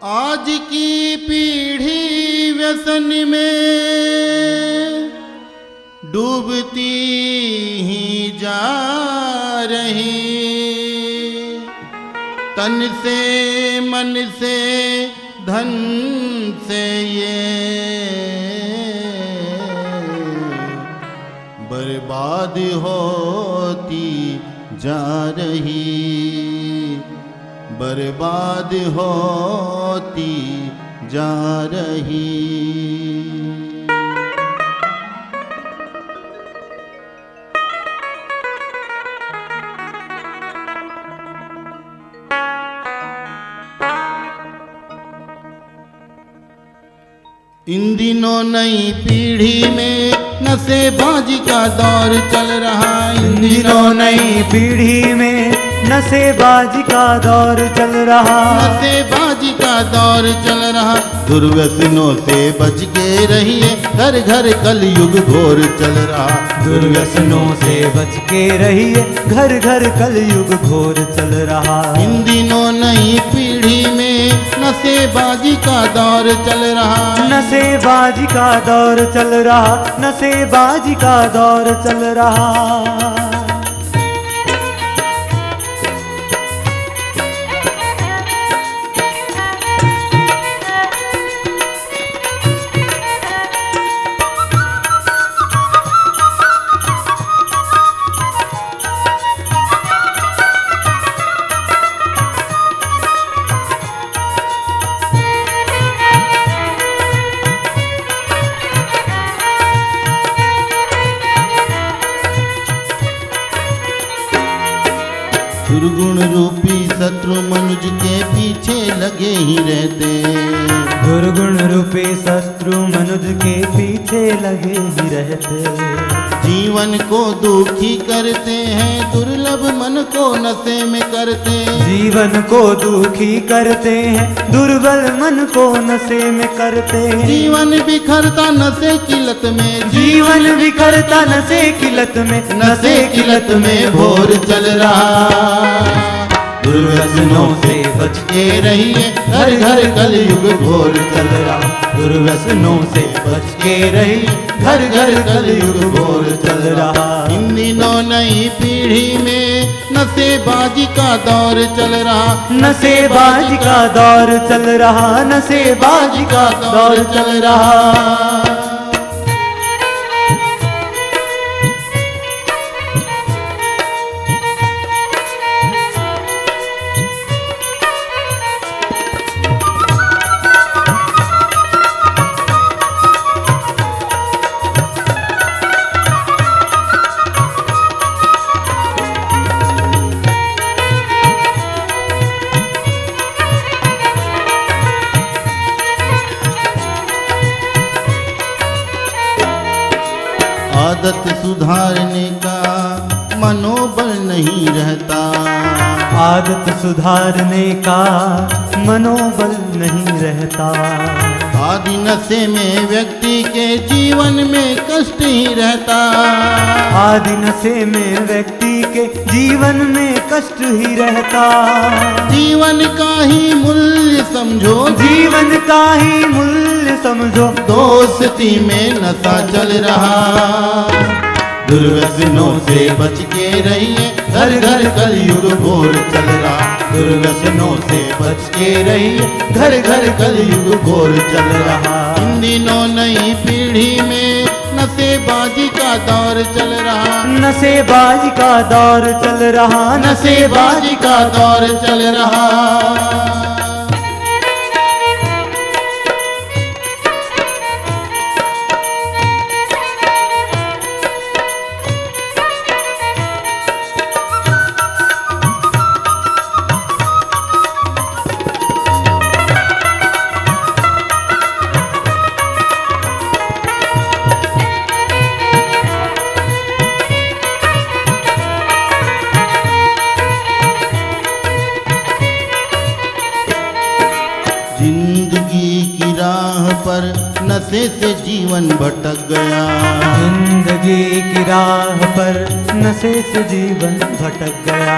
आज की पीढ़ी व्यसन में डूबती ही जा रही, तन से मन से धन से ये बर्बाद होती जा रही, बर्बाद होती जा रही। इन दिनों नई पीढ़ी में नशेबाजी का दौर चल रहा। इन दिनों नई पीढ़ी में नशेबाजी का दौर चल रहा। नशेबाजी का दौर चल रहा। दुर्व्यसनों से बच के रहिए, घर घर कलयुग घोर चल रहा। दुर्व्यसनों से बच के रहिए, घर घर कलयुग घोर चल रहा। इन दिनों नई पीढ़ी में नशेबाजी का दौर चल रहा। नशेबाजी का दौर चल रहा, नशेबाजी का दौर चल रहा। दुर्गुण रूपी शत्रु मनुज के पीछे लगे ही रहते। दुर्गुण रूपी शत्रु मनुज के पीछे लगे ही रहते। जीवन को दुखी करते हैं, दुर्लभ मन को नशे में करते। जीवन को दुखी करते हैं, दुर्बल मन को नशे में करते। जीवन बिखरता नशे की लत में, जीवन बिखरता नशे की लत में, नशे की लत में भोर चल रहा। दुर्व्यसनों से बच के रहिए, घर घर कलयुग घोर चल रहा। दुर्व्यसनों से बच के रहिए, घर घर कलयुग घोर चल रहा। इन दिनों नई पीढ़ी में नशेबाजी का दौर चल रहा। नशेबाजी का दौर चल रहा, नशेबाजी का दौर चल रहा। आदत सुधारने का मनोबल नहीं रहता। आदत सुधारने का मनोबल नहीं रहता। आदि नशे में व्यक्ति के जीवन में कष्ट ही रहता। आदि नशे में व्यक्ति के जीवन में कष्ट ही रहता। जीवन का ही मूल्य समझो, जीवन का ही मूल्य समझो। दोस्ती में नशा चल रहा। दुर्व्यसनों से बच के रहिए, घर घर कलयुग घोर चल रहा। दुर्व्यसनों से बच के रहिए, घर घर कलयुग घोर चल रहा। इन दिनों नई पीढ़ी में नशेबाजी का दौर चल रहा। नशेबाजी का दौर चल रहा, नशेबाजी का दौर चल रहा। जिंदगी की राह पर नशे से जीवन भटक गया। जिंदगी की राह पर नशे से जीवन भटक गया।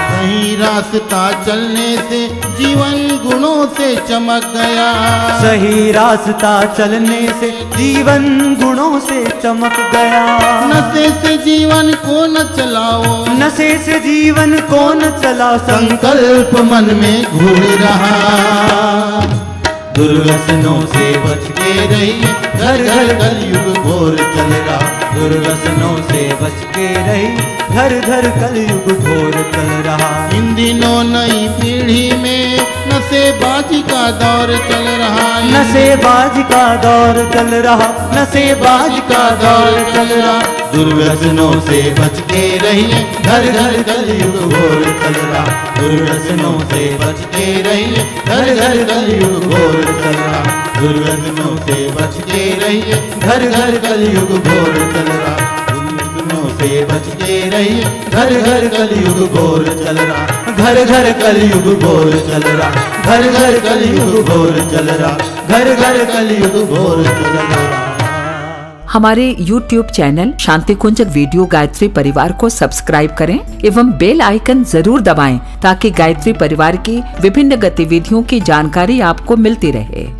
सही रास्ता चलने से जीवन गुणों से चमक गया। सही रास्ता चलने से जीवन गुणों से चमक गया। नशे से जीवन को न चलाओ, नशे से जीवन को न चला, संकल्प मन में घूर रहा। दुर्व्यसनों से बच के रहिए, घर घर कलयुग घोर चल रहा। दुर्व्यसनों से बच के रही, घर घर कलयुग घोर चल रहा। इन दिनों नई पीढ़ी में नशेबाजी का दौर चल रहा। नशेबाजी का दौर चल रहा, नशेबाजी का दौर चल रहा। दुर्व्यसनों से बच के रहिए, घर घर कलयुग घोर चल रहा। दुर्व्यसनों से बच के रहिए, घर घर कलयुग घोर चल रहा। दुर्व्यसनों से बच के रहिए, घर घर कलयुग घोर चल रहा। दुर्व्यसनों से बच के रहिए, घर घर कलयुग घोर चल रहा। घर घर कलयुग घोर चल रहा। घर घर कलयुग घोर चल रहा। घर घर कलयुग घोर चल रहा। हमारे YouTube चैनल शांति कुंज वीडियो गायत्री परिवार को सब्सक्राइब करें एवं बेल आइकन जरूर दबाएं ताकि गायत्री परिवार की विभिन्न गतिविधियों की जानकारी आपको मिलती रहे।